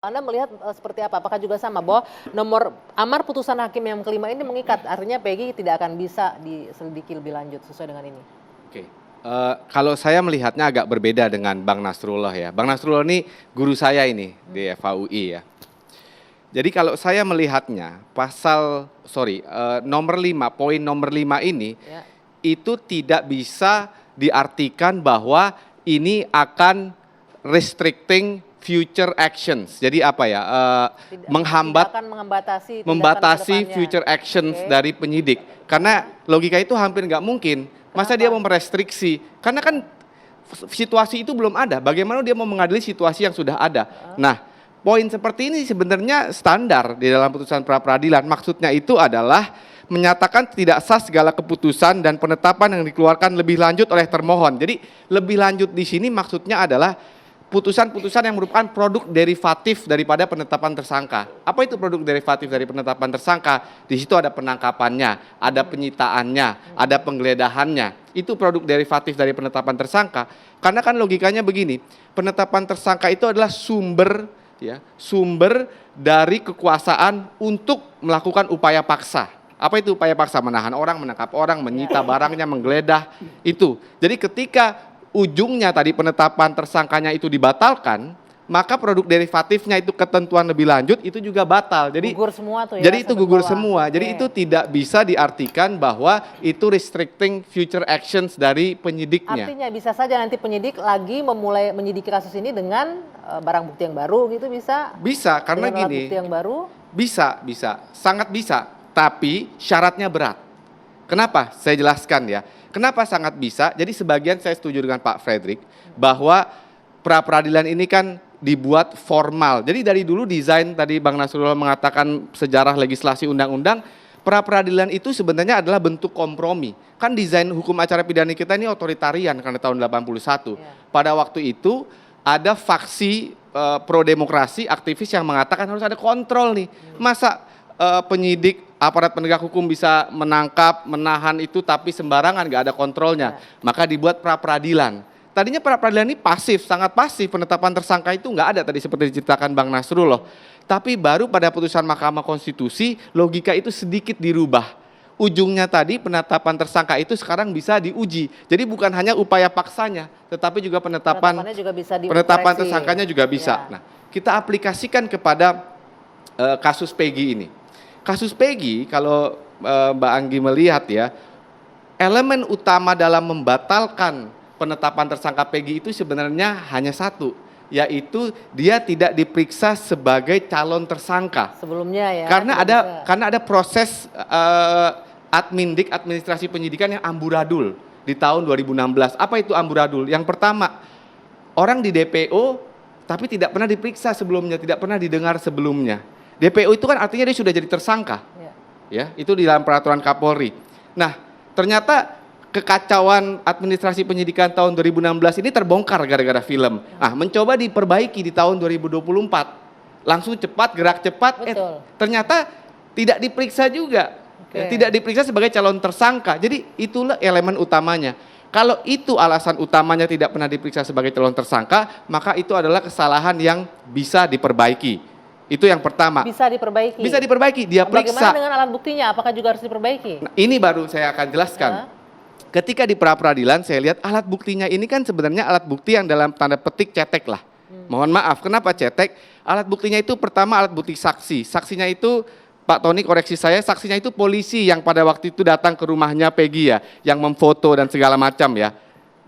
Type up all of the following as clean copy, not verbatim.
Anda melihat, seperti apa? Apakah juga sama bahwa amar putusan hakim yang kelima ini mengikat, artinya Peggy tidak akan bisa diselidiki lebih lanjut sesuai dengan ini? Oke, kalau saya melihatnya agak berbeda dengan Bang Nasrullah ya. Bang Nasrullah ini guru saya ini di FAUI ya. Jadi kalau saya melihatnya poin nomor 5 ini Ya. itu tidak bisa diartikan bahwa ini akan restricting future actions. Jadi apa ya, Tidak akan membatasi tindakan ke depannya. future actions Oke. dari penyidik. Karena logika itu hampir nggak mungkin. Masa Kenapa? dia mau merestriksi? Karena kan situasi itu belum ada. Bagaimana dia mau mengadili situasi yang sudah ada? Nah, poin seperti ini sebenarnya standar di dalam putusan pra peradilan. Maksudnya itu adalah menyatakan tidak sah segala keputusan dan penetapan yang dikeluarkan lebih lanjut oleh termohon. Jadi lebih lanjut di sini maksudnya adalah putusan-putusan yang merupakan produk derivatif daripada penetapan tersangka. Apa itu produk derivatif dari penetapan tersangka? Di situ ada penangkapannya, ada penyitaannya, ada penggeledahannya. Itu produk derivatif dari penetapan tersangka. Karena kan logikanya begini, penetapan tersangka itu adalah sumber dari kekuasaan untuk melakukan upaya paksa. Apa itu upaya paksa? Menahan orang, menangkap orang, menyita barangnya, menggeledah, itu. Jadi ketika ujungnya tadi penetapan tersangkanya itu dibatalkan, maka produk derivatifnya itu ketentuan lebih lanjut itu juga batal. Jadi Gugur semua tuh ya. jadi itu sampai gugur bawah. semua. Jadi Oke. itu tidak bisa diartikan bahwa itu restricting future actions dari penyidiknya. Artinya bisa saja nanti penyidik lagi memulai menyidiki kasus ini dengan barang bukti yang baru gitu bisa? Bisa, karena Dengan alat gini. bukti yang baru? Bisa, sangat bisa. Tapi syaratnya berat. Kenapa? Saya jelaskan ya. Kenapa sangat bisa? Jadi sebagian saya setuju dengan Pak Fredrik bahwa pra peradilan ini kan dibuat formal. Jadi dari dulu desain tadi Bang Nasrullah mengatakan sejarah legislasi undang-undang, pra peradilan itu sebenarnya adalah bentuk kompromi. Kan desain hukum acara pidana kita ini otoritarian karena tahun 81. Ya. Pada waktu itu ada faksi pro demokrasi aktivis yang mengatakan harus ada kontrol nih. Masa penyidik aparat penegak hukum bisa menangkap, menahan itu tapi sembarangan, nggak ada kontrolnya. Maka dibuat pra peradilan. Tadinya pra peradilan ini pasif, sangat pasif, penetapan tersangka itu nggak ada tadi seperti diceritakan Bang Nasrullah. Tapi baru pada putusan Mahkamah Konstitusi logika itu sedikit dirubah. Ujungnya tadi penetapan tersangka itu sekarang bisa diuji. Jadi bukan hanya upaya paksanya, tetapi juga Penetapannya juga bisa penetapan dikoreksi. tersangkanya juga bisa. Ya. Nah, kita aplikasikan kepada kasus Peggy ini. Kasus Peggy kalau Mbak Anggi melihat ya, elemen utama dalam membatalkan penetapan tersangka Peggy itu sebenarnya hanya satu, yaitu dia tidak diperiksa sebagai calon tersangka. Sebelumnya ya. Karena ada proses administrasi penyidikan yang amburadul di tahun 2016. Apa itu amburadul? Yang pertama, orang di DPO tapi tidak pernah diperiksa sebelumnya, tidak pernah didengar sebelumnya. DPO itu kan artinya dia sudah jadi tersangka. Ya, itu di dalam peraturan Kapolri. Nah, ternyata kekacauan administrasi penyidikan tahun 2016 ini terbongkar gara-gara film. Nah, mencoba diperbaiki di tahun 2024. Langsung cepat, gerak cepat, Betul. ternyata tidak diperiksa juga. Ya, tidak diperiksa sebagai calon tersangka. Jadi itulah elemen utamanya. Kalau itu alasan utamanya tidak pernah diperiksa sebagai calon tersangka, maka itu adalah kesalahan yang bisa diperbaiki. Itu yang pertama. Bisa diperbaiki. Bisa diperbaiki, dia periksa. Bagaimana dengan alat buktinya? Apakah juga harus diperbaiki? Nah, ini baru saya akan jelaskan. Ketika di pra peradilan saya lihat alat buktinya ini kan sebenarnya alat bukti yang dalam tanda petik cetek lah. Mohon maaf, kenapa cetek? Alat buktinya itu pertama alat bukti saksi. Saksinya itu Pak Tony koreksi saya, saksinya itu polisi yang pada waktu itu datang ke rumahnya Peggy ya, yang memfoto dan segala macam ya.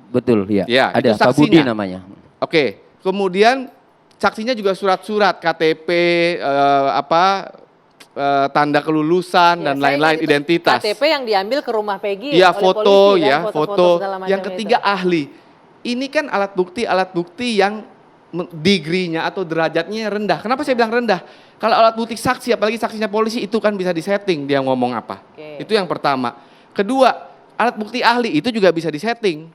Betul, ya. Ya, Ada itu Pak Budi saksinya. namanya. Oke, kemudian saksinya juga surat-surat KTP, tanda kelulusan dan lain-lain, identitas. KTP yang diambil ke rumah Peggy Iya, oleh foto polisi, ya, kan? foto. segala macam Yang ketiga itu. ahli. Ini kan alat bukti yang degree-nya atau derajatnya rendah. Kenapa saya bilang rendah? Kalau alat bukti saksi, apalagi saksinya polisi, itu kan bisa disetting dia ngomong apa. Itu yang pertama. Kedua, alat bukti ahli itu juga bisa disetting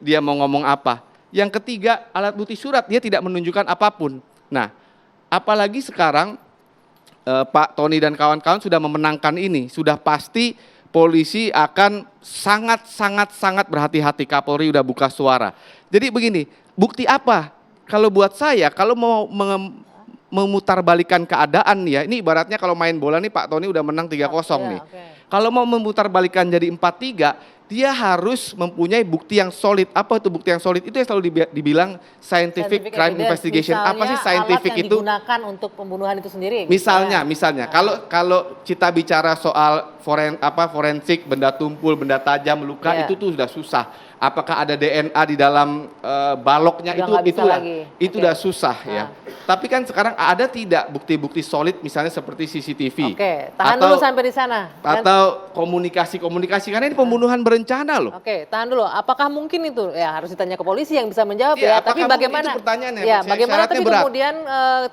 dia mau ngomong apa. Yang ketiga, alat bukti surat dia tidak menunjukkan apapun. Nah, apalagi sekarang Pak Tony dan kawan-kawan sudah memenangkan ini, sudah pasti polisi akan sangat berhati-hati. Kapolri udah buka suara. Jadi begini, bukti apa? Kalau buat saya, kalau mau memutarbalikan keadaan ya. Ini ibaratnya kalau main bola nih Pak Tony udah menang 3-0 nih. Oke. Kalau mau memutarbalikan jadi 4-3, dia harus mempunyai bukti yang solid. Apa itu bukti yang solid? Itu yang selalu dibilang scientific crime evidence. investigation. Apa sih Misalnya scientific alat yang itu? digunakan untuk pembunuhan itu sendiri. Misalnya kalau kita bicara soal forensik, benda tumpul, benda tajam, luka, Iya. itu tuh sudah susah. Apakah ada DNA di dalam baloknya, Udah nggak bisa lagi. itu Oke. udah susah ya. Tapi kan sekarang ada tidak bukti-bukti solid, misalnya seperti CCTV. Oke, tahan dulu sampai di sana. Atau komunikasi karena ini pembunuhan berencana loh. Oke, tahan dulu. Apakah mungkin itu? Ya harus ditanya ke polisi yang bisa menjawab Iya, ya. Tapi apakah mungkin bagaimana? itu pertanyaannya? Ya, Saya- bagaimana syaratnya tapi berat. kemudian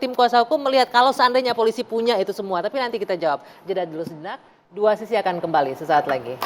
tim kuasa hukum melihat kalau seandainya polisi punya itu semua. Tapi nanti kita jawab. Jeda dulu sejenak. Dua Sisi akan kembali sesaat lagi.